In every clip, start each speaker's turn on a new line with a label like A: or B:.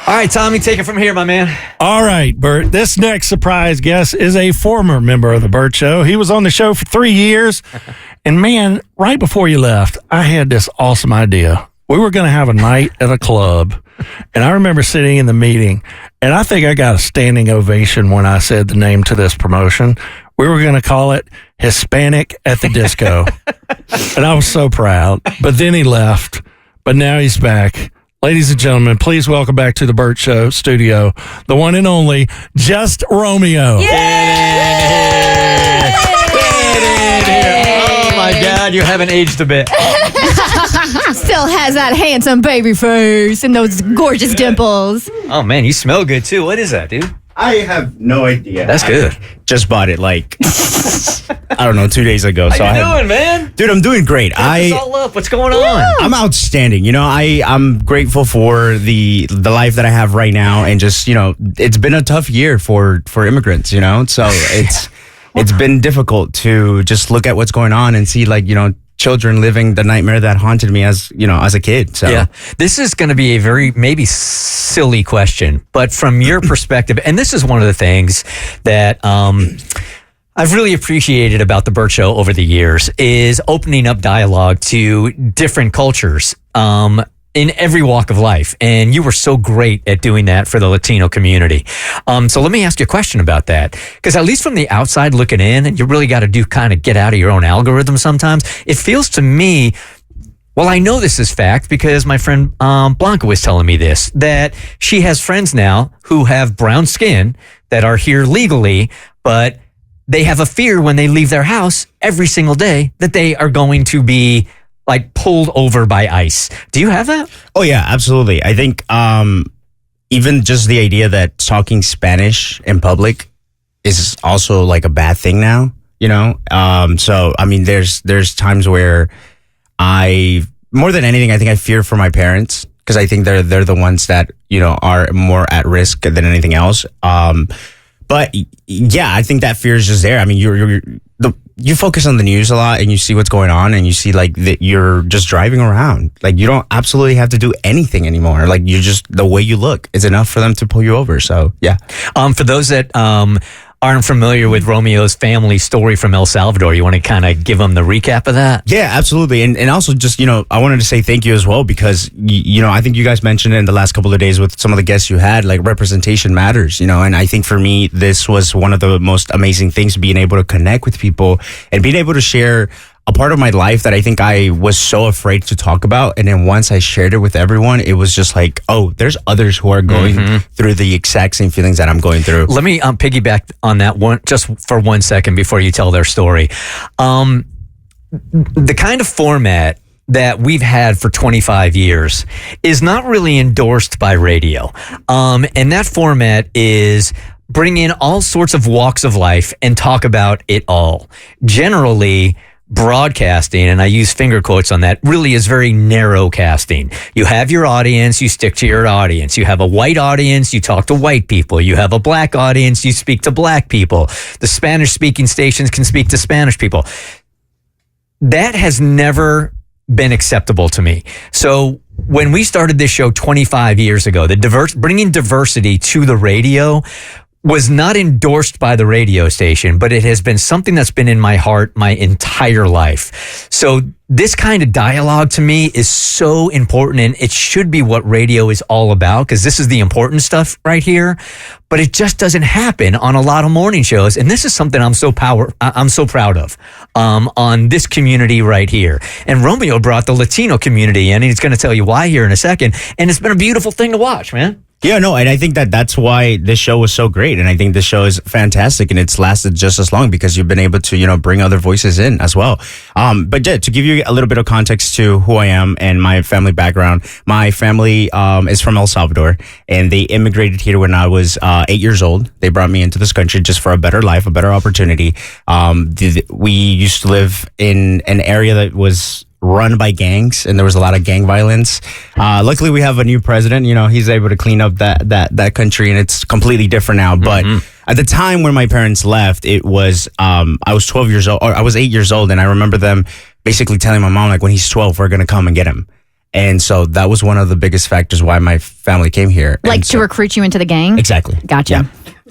A: All right, Tommy, take it from here, my man.
B: All right, Bert. This next surprise guest is a former member of the Bert Show. He was on the show for 3 years. And man, right before you left, I had this awesome idea. We were going to have a night at a club. And I remember sitting in the meeting, and I think I got a standing ovation when I said the name to this promotion. We were going to call it Hispanic at the Disco. And I was so proud. But then he left. But now he's back. Ladies and gentlemen, please welcome back to the Bert Show studio, the one and only Just Romeo.
A: Yay! Oh, my God, you haven't aged a bit.
C: Still has that handsome baby face and those gorgeous dimples.
A: Oh, man, you smell good, too. What is that, dude?
D: I have no idea.
A: That's good.
D: I just bought it like, I don't know, 2 days ago.
A: How you doing, man?
D: Dude, I'm doing great.
A: What's all up? What's going on?
D: I'm outstanding. You know, I'm grateful for the life that I have right now, and just, you know, it's been a tough year for immigrants, you know? So it's been difficult to just look at what's going on and see, like, you know, children living the nightmare that haunted me as a kid. So
A: yeah, this is going to be a very maybe silly question, but from your perspective, and this is one of the things that I've really appreciated about the Bert Show over the years, is opening up dialogue to different cultures in every walk of life. And you were so great at doing that for the Latino community. So let me ask you a question about that. Because at least from the outside looking in, and you really got to get out of your own algorithm sometimes, it feels to me, well, I know this is fact because my friend Blanca was telling me this, that she has friends now who have brown skin that are here legally, but they have a fear when they leave their house every single day that they are going to be like pulled over by ICE. Do you have that?
D: Oh yeah, absolutely. I think even just the idea that talking Spanish in public is also like a bad thing now, you know? So I mean, there's times where more than anything, I think I fear for my parents, because I think they're the ones that, you know, are more at risk than anything else. But yeah, I think that fear is just there. I mean, you focus on the news a lot and you see what's going on, and you see like that you're just driving around. Like, you don't absolutely have to do anything anymore. Like, you just, the way you look is enough for them to pull you over. So yeah.
A: For those that aren't familiar with Romeo's family story from El Salvador, you want to kind of give them the recap of that?
D: Yeah, absolutely. And also just, you know, I wanted to say thank you as well, because, you know, I think you guys mentioned in the last couple of days with some of the guests you had, like, representation matters, you know, and I think for me, this was one of the most amazing things, being able to connect with people and being able to share a part of my life that I think I was so afraid to talk about. And then once I shared it with everyone, it was just like, oh, there's others who are going through the exact same feelings that I'm going through.
A: Let me piggyback on that one just for 1 second before you tell their story. The kind of format that we've had for 25 years is not really endorsed by radio. And that format is bring in all sorts of walks of life and talk about it all. Generally, broadcasting, and I use finger quotes on that, really is very narrow casting. You have your audience, you stick to your audience. You have a white audience, you talk to white people. You have a black audience, you speak to black people. The Spanish-speaking stations can speak to Spanish people. That has never been acceptable to me. So when we started this show 25 years ago, bringing diversity to the radio was not endorsed by the radio station, but it has been something that's been in my heart my entire life. So this kind of dialogue to me is so important, and it should be what radio is all about, because this is the important stuff right here. But it just doesn't happen on a lot of morning shows, and this is something I'm so proud of on this community right here. And Romeo brought the Latino community in, and he's going to tell you why here in a second. And it's been a beautiful thing to watch, man.
D: Yeah, no, and I think that's why this show was so great, and I think this show is fantastic, and it's lasted just as long because you've been able to, you know, bring other voices in as well. But yeah, to give you a little bit of context to who I am and my family background, my family is from El Salvador, and they immigrated here when I was 8 years old. They brought me into this country just for a better life, a better opportunity. We used to live in an area that was run by gangs, and there was a lot of gang violence. Luckily, we have a new president. You know, he's able to clean up that country, and it's completely different now. But at the time when my parents left, it was I was 12 years old, or I was 8 years old, and I remember them basically telling my mom, like, when he's 12, we're gonna come and get him. And so that was one of the biggest factors why my family came here.
C: Like
D: And
C: to
D: so-
C: recruit you into the gang?
D: Exactly.
C: Gotcha.
D: Yeah.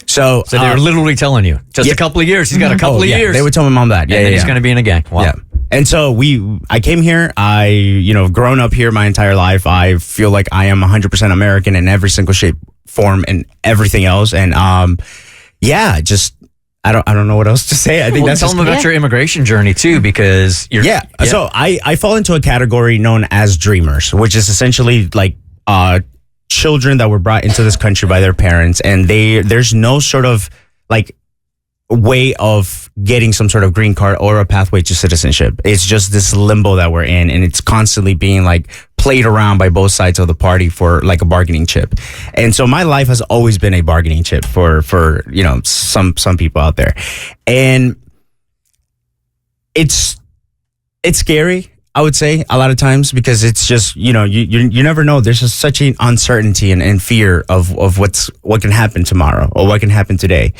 D: So
A: So they were literally telling you, just a couple of years. He's got a couple of years.
D: They would tell my mom that. Yeah,
A: and then
D: yeah,
A: he's
D: yeah.
A: going to be in a gang. Wow.
D: Yeah. And so I came here. Grown up here my entire life. I feel like I am 100% American in every single shape, form, and everything else. And just I don't know what else to say. I think that's
A: tell them about your immigration journey too, because you're
D: So I fall into a category known as dreamers, which is essentially like children that were brought into this country by their parents, and there's no sort of like way of getting some sort of green card or a pathway to citizenship. It's just this limbo that we're in, and it's constantly being like played around by both sides of the party for like a bargaining chip. And so my life has always been a bargaining chip for some people out there. And it's scary, I would say, a lot of times, because it's just, you never know. There's just such an uncertainty and fear of what can happen tomorrow or what can happen today.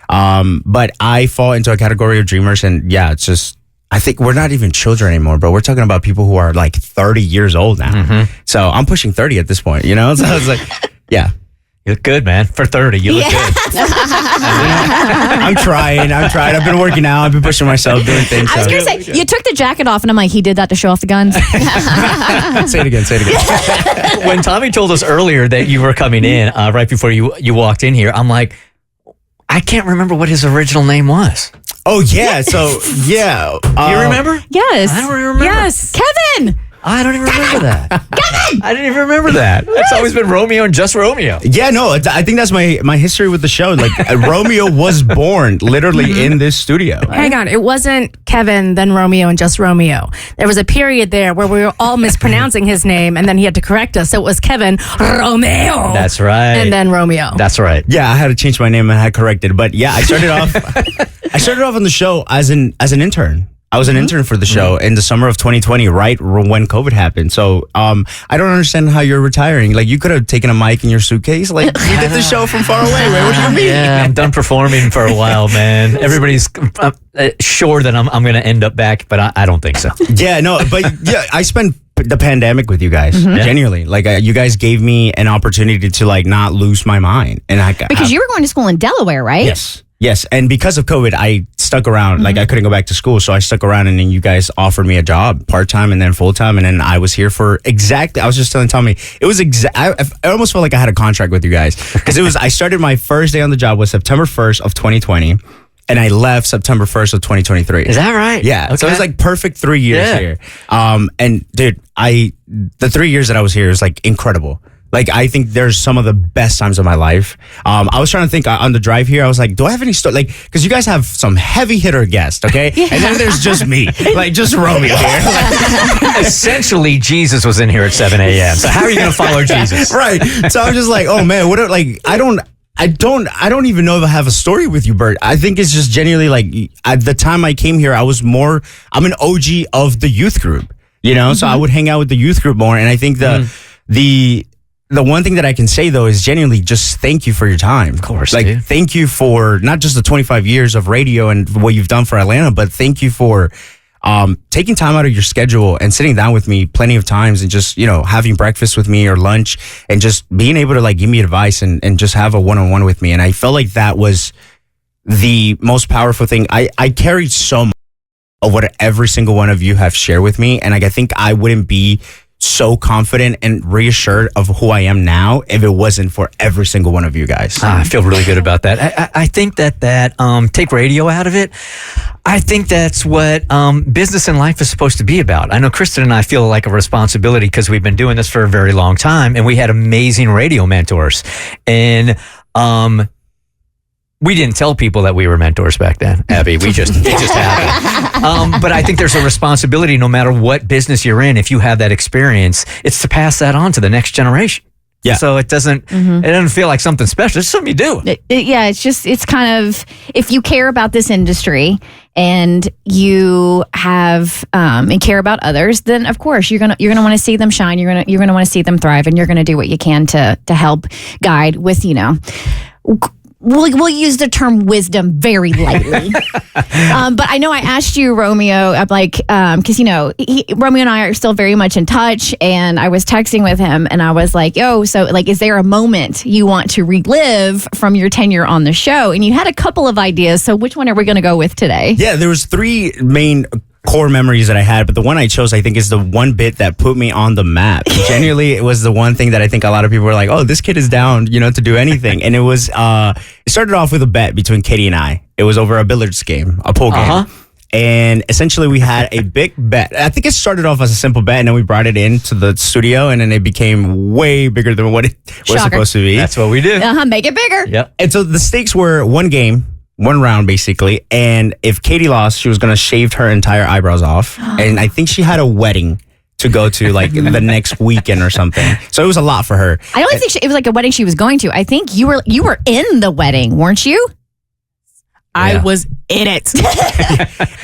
D: But I fall into a category of dreamers, and it's just, I think we're not even children anymore, but we're talking about people who are like 30 years old now.
A: Mm-hmm.
D: So I'm pushing 30 at this point, So I was like, yeah.
A: You look good, man. For 30, you look good.
D: I'm trying. I've been working out. I've been pushing myself, doing things.
C: I was going to say, you took the jacket off, and I'm like, he did that to show off the guns.
D: Say it again.
A: When Tommy told us earlier that you were coming in right before you walked in here, I'm like, I can't remember what his original name was.
D: Oh, yeah. So, yeah.
A: Do you remember?
C: Yes.
A: I don't remember.
C: Yes. Kevin.
A: I don't even remember that. Kevin! I didn't even remember that. It's always been Romeo and Just Romeo.
D: Yeah, no, I think that's my history with the show. Like, Romeo was born literally in this studio.
E: Hang on. It wasn't Kevin, then Romeo, and Just Romeo. There was a period there where we were all mispronouncing his name, and then he had to correct us. So it was Kevin Romeo.
A: That's right.
E: And then Romeo.
A: That's right.
D: Yeah, I had to change my name and I had corrected. But yeah, I started off on the show as an intern. I was an intern for the show in the summer of 2020, right when COVID happened. So I don't understand how you're retiring. Like, you could have taken a mic in your suitcase. Like, you did the show from far away. Wait, what do you mean?
A: Yeah, I'm done performing for a while, man. Everybody's sure that I'm going to end up back, but I don't think so.
D: Yeah, no, but yeah, I spent the pandemic with you guys, genuinely. Like, you guys gave me an opportunity to like not lose my mind, and
C: Because you were going to school in Delaware, right?
D: Yes, and because of COVID, I stuck around. Like, I couldn't go back to school, so I stuck around, and then you guys offered me a job, part-time and then full-time, and then I was here for I was just telling Tommy, it was I almost felt like I had a contract with you guys, because I started my first day on the job was September 1st of 2020, and I left September 1st of 2023.
A: Is that right?
D: Yeah,
A: Okay.
D: so it was like perfect 3 years here. And dude, the 3 years that I was here was like incredible. Like, I think there's some of the best times of my life. I was trying to think on the drive here. I was like, do I have any story? Like, because you guys have some heavy hitter guests, okay? And then there's just me, like just Romeo here.
A: Essentially, Jesus was in here at 7 a.m. So how are you going to follow Jesus?
D: Right. So I'm just like, oh man, I don't even know if I have a story with you, Bert. I think it's just genuinely like, at the time I came here, I'm an OG of the youth group, So I would hang out with the youth group more. And I think the one thing that I can say, though, is genuinely just thank you for your time. Of
A: course,
D: like,
A: dude.
D: Thank you for not just the 25 years of radio and what you've done for Atlanta, but thank you for taking time out of your schedule and sitting down with me plenty of times and just, having breakfast with me or lunch and just being able to like give me advice and just have a one-on-one with me. And I felt like that was the most powerful thing. I carried so much of what every single one of you have shared with me. And like, I think I wouldn't be so confident and reassured of who I am now if it wasn't for every single one of you guys.
A: I feel really good about that. I think that take radio out of it. I think that's what business and life is supposed to be about. I know Kristen and I feel like a responsibility because we've been doing this for a very long time, and we had amazing radio mentors. And we didn't tell people that we were mentors back then, Abby. It just happened. But I think there's a responsibility, no matter what business you're in, if you have that experience, it's to pass that on to the next generation.
D: Yeah.
A: So it doesn't feel like something special. It's something you do.
C: It's kind of, if you care about this industry and you have and care about others, then of course you're gonna want to see them shine. You're gonna want to see them thrive, and you're gonna do what you can to help guide with we'll use the term wisdom very lightly. But I know I asked you, Romeo, I'm like, because Romeo and I are still very much in touch, and I was texting with him, and I was like, "Yo, so like, is there a moment you want to relive from your tenure on the show?" And you had a couple of ideas. So which one are we going to go with today?
D: Yeah, there was 3 main core memories that I had, but the one I chose, I think, is the one bit that put me on the map. Genuinely, it was the one thing that I think a lot of people were like, "Oh, this kid is down, to do anything." And it was, it started off with a bet between Katie and I. It was over a billiards game, a pool game. And essentially, we had a big bet. I think it started off as a simple bet, and then we brought it into the studio, and then it became way bigger than what it was supposed to be.
A: That's what we do.
C: Make it bigger.
A: Yep.
D: And so the stakes were one game, one round, basically. And if Katie lost, she was going to shave her entire eyebrows off. And I think she had a wedding to go to like the next weekend or something. So it was a lot for her.
C: I don't think it was like a wedding she was going to. I think you were in the wedding, weren't you?
E: I was in it.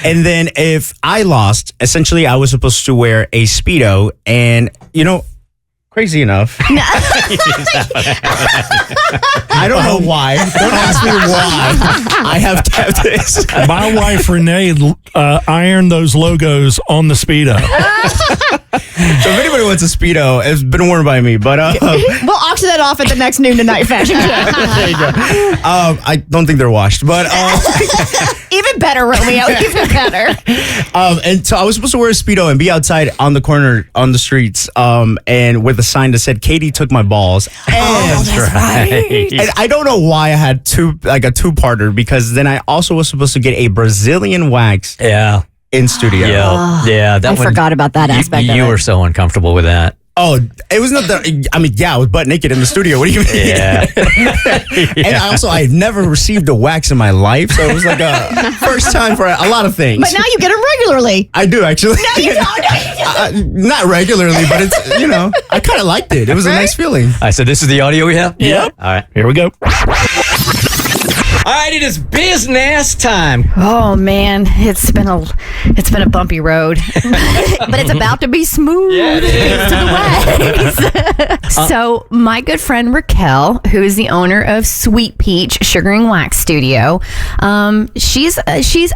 D: And then if I lost, essentially I was supposed to wear a Speedo, and crazy enough, I don't know why. Don't ask me why. I have kept this.
B: My wife Renee ironed those logos on the Speedo.
D: So if anybody wants a Speedo, it's been worn by me. But
C: we'll auction that off at the next noon to night fashion show.
D: There you go. I don't think they're washed, but
C: even better, Romeo. Even better.
D: And so I was supposed to wear a Speedo and be outside on the corner on the streets, and with a sign that said "Katie took my balls." And,
C: that's right.
D: And I don't know why I had a two-parter, because then I also was supposed to get a Brazilian wax.
A: Yeah.
D: In studio.
A: Yeah. That
C: I forgot about that aspect.
A: You were so uncomfortable with that.
D: Oh, it was not that. I mean, I was butt naked in the studio. What do you mean?
A: Yeah.
D: And I've never received a wax in my life, so it was like a first time for a lot of things.
C: But now you get them regularly.
D: I do, actually.
C: No, you don't.
D: Not regularly, but it's, I kind of liked it. It was a nice feeling.
A: All right, so this is the audio we have?
B: Yep.
A: All right.
B: Here we go.
A: All right, it is business time.
C: Oh man, it's been a bumpy road, but it's about to be smooth to the waves. So my good friend Raquel, who is the owner of Sweet Peach Sugaring Wax Studio, she's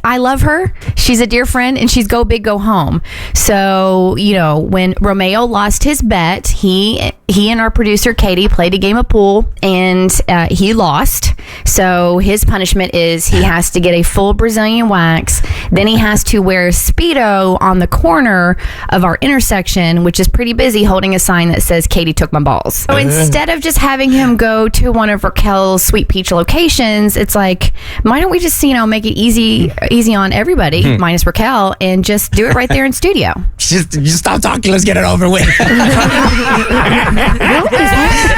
C: I love her. She's a dear friend, and she's go big, go home. So when Romeo lost his bet, he and our producer Katie played a game of pool, and he lost. So his punishment is he has to get a full Brazilian wax. Then he has to wear a Speedo on the corner of our intersection, which is pretty busy, holding a sign that says Katie took my balls. So instead of just having him go to one of Raquel's Sweet Peach locations, it's like, why don't we just make it easy on everybody minus Raquel, and just do it right there in studio?
D: Just stop talking. Let's get it over with.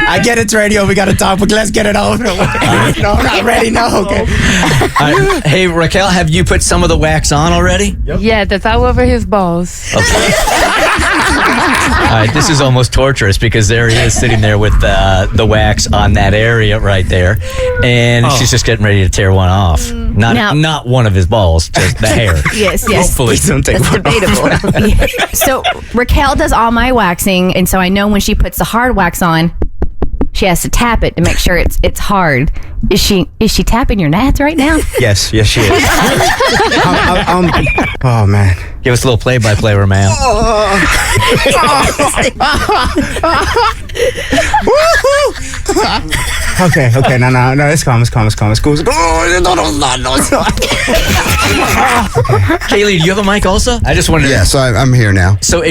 D: I get it's radio. We got to talk, but let's get it over with. No, I'm not ready. No, okay.
A: Hey, Raquel, have you put some of the wax on already?
F: Yep. Yeah, that's all over his balls.
A: Okay. All right, this is almost torturous, because there he is sitting there with the wax on that area right there, and she's just getting ready to tear one off. Not one of his balls, just the hair.
C: Yes.
A: Hopefully, don't take
C: That's debatable. So Raquel does all my waxing, and so I know when she puts the hard wax on, she has to tap it to make sure it's hard. Is she tapping your nads right now?
D: Yes, she is. Oh man,
A: give us a little play-by-play, Romeo.
D: Okay, no, it's calm.
A: Kaylee, do you have a mic also? I just wanted to...
G: Yes, I'm here now.
A: So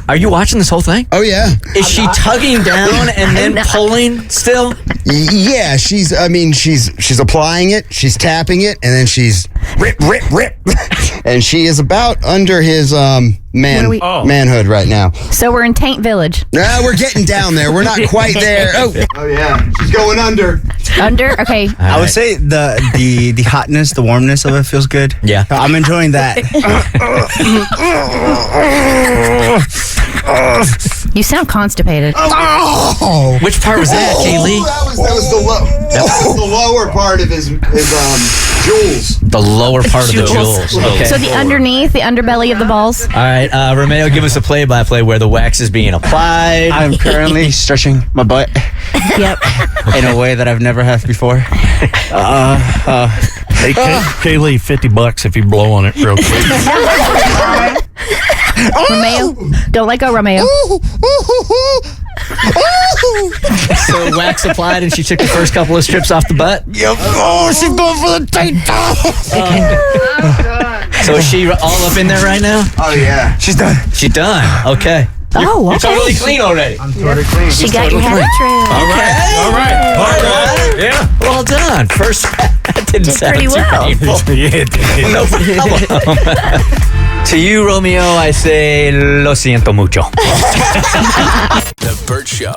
A: are you watching this whole thing?
G: Oh, yeah.
A: Is she tugging down and then pulling still?
G: Yeah, she's applying it, she's tapping it, and then she's rip. And she is about under his manhood right now.
C: So we're in Taint Village.
G: No, we're getting down there. We're not quite there. Oh yeah, she's going under.
C: Under? Okay.
D: I would say the hotness, the warmness of it feels good.
A: Yeah.
D: I'm enjoying that.
C: You sound constipated.
G: Oh!
A: Which part was that, Kaylee?
G: That was the lower part of his jewels.
A: The lower part of the
C: Jewels.
A: jewels. Okay.
C: So the underneath, the underbelly of the balls.
A: All right, Romeo, give us a play-by-play where the wax is being applied.
D: I'm currently stretching my butt
E: Yep.
D: in a way that I've never had before.
B: Hey, Kaylee, $50 if you blow on it real quick.
C: Romeo, don't let go, Romeo.
A: So wax applied, and she took the first couple of strips off the butt.
D: Yep. Oh, she's going for the tight top.
A: So is she all up in there right now?
G: Oh yeah.
D: She's done.
A: She's done. Okay.
C: Oh, okay.
A: Totally clean already.
G: I'm totally clean.
C: She got your hair trimmed.
A: All right. Yeah. Well done. First, that didn't sound
C: pretty
A: too
C: well.
A: painful. No problem. To you, Romeo, I say lo siento mucho.
H: The Bert Show.